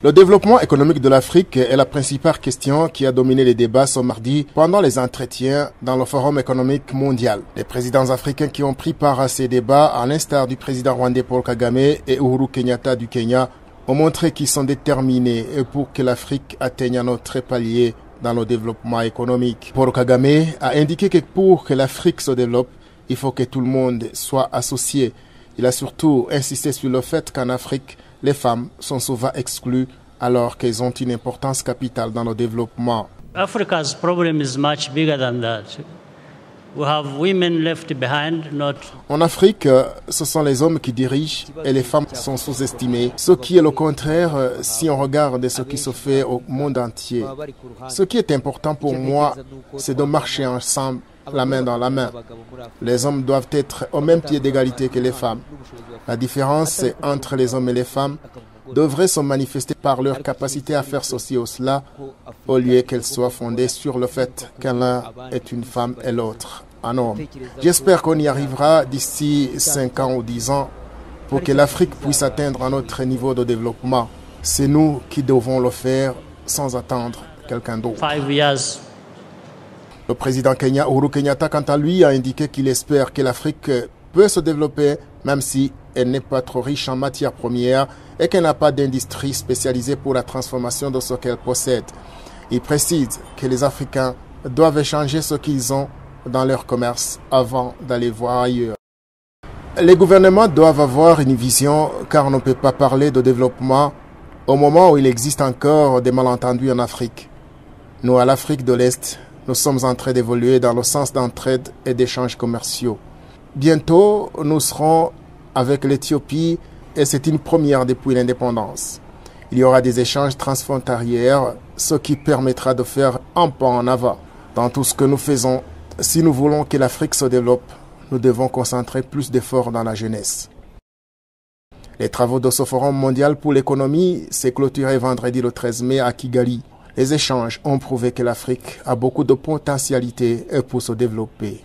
Le développement économique de l'Afrique est la principale question qui a dominé les débats ce mardi pendant les entretiens dans le Forum économique mondial. Les présidents africains qui ont pris part à ces débats, à l'instar du président rwandais Paul Kagame et Uhuru Kenyatta du Kenya, ont montré qu'ils sont déterminés pour que l'Afrique atteigne un autre palier dans le développement économique. Paul Kagame a indiqué que pour que l'Afrique se développe, il faut que tout le monde soit associé. Il a surtout insisté sur le fait qu'en Afrique, les femmes sont souvent exclues alors qu'elles ont une importance capitale dans le développement. Africa's problem is much bigger than that. We have women left behind, not... En Afrique, ce sont les hommes qui dirigent et les femmes sont sous-estimées. Ce qui est le contraire si on regarde ce qui se fait au monde entier. Ce qui est important pour moi, c'est de marcher ensemble, la main dans la main. Les hommes doivent être au même pied d'égalité que les femmes. La différence entre les hommes et les femmes devrait se manifester par leur capacité à faire ceci ou cela, au lieu qu'elle soit fondée sur le fait que l'un est une femme et l'autre un homme. J'espère qu'on y arrivera d'ici 5 ans ou 10 ans pour que l'Afrique puisse atteindre un autre niveau de développement. C'est nous qui devons le faire sans attendre quelqu'un d'autre. 5 years. Le président Kenya, Uhuru Kenyatta, quant à lui, a indiqué qu'il espère que l'Afrique peut se développer, même si elle n'est pas trop riche en matières premières et qu'elle n'a pas d'industrie spécialisée pour la transformation de ce qu'elle possède. Il précise que les Africains doivent échanger ce qu'ils ont dans leur commerce avant d'aller voir ailleurs. Les gouvernements doivent avoir une vision car on ne peut pas parler de développement au moment où il existe encore des malentendus en Afrique. Nous, à l'Afrique de l'Est, nous sommes en train d'évoluer dans le sens d'entraide et d'échanges commerciaux. Bientôt, nous serons avec l'Éthiopie et c'est une première depuis l'indépendance. Il y aura des échanges transfrontaliers, ce qui permettra de faire un pas en avant dans tout ce que nous faisons. Si nous voulons que l'Afrique se développe, nous devons concentrer plus d'efforts dans la jeunesse. Les travaux de ce Forum mondial pour l'économie s'est clôturé vendredi le 13 mai à Kigali. Les échanges ont prouvé que l'Afrique a beaucoup de potentialités pour se développer.